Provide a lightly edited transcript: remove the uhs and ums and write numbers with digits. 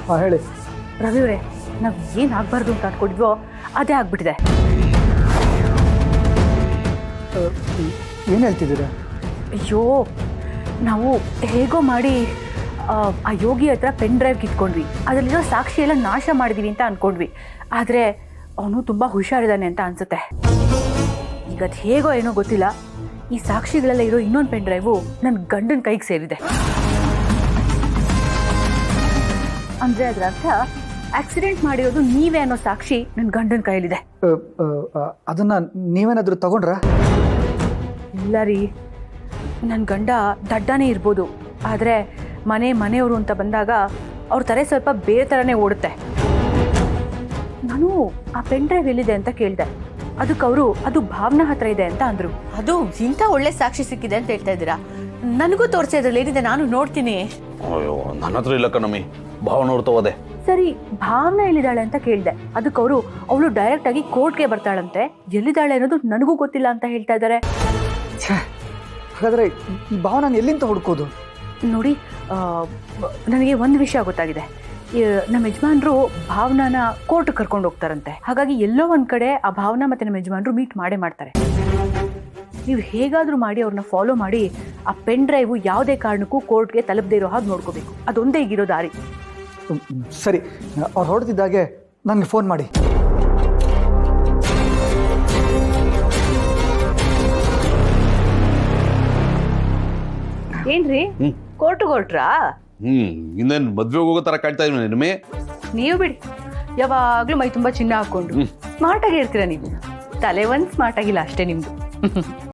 ಹಾಂ ಹೇಳಿ. ರವಿಯವರೇ, ನಾವು ಏನು ಆಗಬಾರ್ದು ಅಂತ ಅಂದ್ಕೊಂಡಿದ್ವೋ ಅದೇ ಆಗ್ಬಿಟ್ಟಿದೆ. ಏನು ಹೇಳ್ತಿದ್ದೀರಾ? ಅಯ್ಯೋ, ನಾವು ಹೇಗೋ ಮಾಡಿ ಆ ಯೋಗಿ ಹತ್ರ ಪೆನ್ ಡ್ರೈವ್ ಕಿತ್ಕೊಂಡ್ವಿ, ಅದರಲ್ಲಿರೋ ಸಾಕ್ಷಿ ಎಲ್ಲ ನಾಶ ಮಾಡಿದೀವಿ ಅಂತ ಅಂದ್ಕೊಂಡ್ವಿ. ಆದರೆ ಅವನು ತುಂಬ ಹುಷಾರಿದ್ದಾನೆ ಅಂತ ಅನಿಸುತ್ತೆ. ಈಗ ಅದು ಹೇಗೋ ಏನೋ ಗೊತ್ತಿಲ್ಲ, ಈ ಸಾಕ್ಷಿಗಳೆಲ್ಲ ಇರೋ ಇನ್ನೊಂದು ಪೆನ್ ಡ್ರೈವು ನನ್ನ ಗಂಡನ ಕೈಗೆ ಸೇರಿದೆ. ಅಂದರೆ ಅದರ ಅರ್ಥ ಆಕ್ಸಿಡೆಂಟ್ ಮಾಡಿರೋದು ನೀವೇ ಅನ್ನೋ ಸಾಕ್ಷಿ ನನ್ನ ಗಂಡನ ಕೈಯಲ್ಲಿದೆ. ಅದನ್ನು ನೀವೇನಾದರೂ ತಗೊಂಡ್ರಾ? ಇಲ್ಲ ರೀ, ನನ್ನ ಗಂಡ ದಡ್ಡನೇ ಇರ್ಬೋದು, ಆದರೆ ಮನೆಯವರು ಅಂತ ಬಂದಾಗ ಅವ್ರ ತಲೆ ಸ್ವಲ್ಪ ಬೇರೆ ಥರನೇ ಓಡುತ್ತೆ. ನಾನು ಆ ಪೆನ್ ಡ್ರೈವ್ ಎಲ್ಲಿದೆ ಅಂತ ಕೇಳಿದೆ. ಅದಕ್ಕೆ ಅವರು ಅದು ಭಾವನಾ ಹತ್ರ ಇದೆ ಅಂತ ಅಂದರು. ಅದು ಇಂಥ ಒಳ್ಳೆ ಸಾಕ್ಷಿ ಸಿಕ್ಕಿದೆ ಅಂತ ಹೇಳ್ತಾ ಇದ್ದೀರಾ? ನನಗೂ ತೋರಿಸಿ ಅದ್ರಲ್ಲಿ ಏನಿದೆ, ನಾನು ನೋಡ್ತೀನಿ. ಅಯ್ಯೋ, ನನ್ನ ಹತ್ರ ಇಲ್ಲ ಕಣಮ್ಮಿ, ಭಾವನವ್ರು ತಗೋದೆ. ಸರಿ, ಭಾವನಾ ಎಲ್ಲಿದ್ದಾಳೆ ಅಂತ ಕೇಳಿದೆ. ಅದಕ್ಕೆ ಅವಳು ಡೈರೆಕ್ಟ್ ಆಗಿ ಕೋರ್ಟ್ಗೆ ಬರ್ತಾಳಂತೆ. ಎಲ್ಲಿದ್ದಾಳೆ ಅನ್ನೋದು ನನಗೂ ಗೊತ್ತಿಲ್ಲ ಅಂತ ಹೇಳ್ತಾ ಇದ್ದಾರೆ. ಹಾಗಾದರೆ ಈ ಭಾವನ ಎಲ್ಲಿಂದ ಹುಡ್ಕೋದು? ನೋಡಿ, ನನಗೆ ಒಂದು ವಿಷಯ ಗೊತ್ತಾಗಿದೆ. ನಮ್ಮ ಯಜಮಾನ್ರು ಭಾವನಾನ ಕೋರ್ಟ್ ಕರ್ಕೊಂಡು ಹೋಗ್ತಾರಂತೆ. ಹಾಗಾಗಿ ಎಲ್ಲೋ ಒಂದು ಕಡೆ ಆ ಭಾವನಾ ಮತ್ತು ನಮ್ಮ ಯಜಮಾನ್ರು ಮೀಟ್ ಮಾಡ್ತಾರೆ. ನೀವು ಹೇಗಾದರೂ ಮಾಡಿ ಅವ್ರನ್ನ ಫಾಲೋ ಮಾಡಿ ಆ ಪೆನ್ ಡ್ರೈವು ಯಾವುದೇ ಕಾರಣಕ್ಕೂ ಕೋರ್ಟ್ಗೆ ತಲುಪದೇ ಇರೋ ಹಾಗೆ ನೋಡ್ಕೋಬೇಕು. ಅದೊಂದೇ ಈಗಿರೋ ದಾರಿ. ಸರಿ, ಅವ್ರು ಹೊರಡ್ತಿದ್ದಾಗೆ ನನಗೆ ಫೋನ್ ಮಾಡಿ. ಏನ್ರಿ, ಕೋರ್ಟ್ಗೆ ಹೊರಟ್ರಾ? ಇನ್ನೇನು ಮದ್ವೆಗೆ ಹೋಗೋ ತರ ಕಾಣ್ತಾ ಇದ್ದೀನಿ ನಿಮ್ಮೆ. ನೀವು ಬಿಡಿ, ಯಾವಾಗ್ಲೂ ಮೈ ತುಂಬಾ ಚಿನ್ನ ಹಾಕೊಂಡು ಸ್ಮಾರ್ಟ್ ಆಗಿ ಇರ್ತೀರಾ ನೀವು. ತಲೆ ಒಂದು ಸ್ಮಾರ್ಟ್ ಆಗಿಲ್ಲ ಅಷ್ಟೇ ನಿಮ್ದು.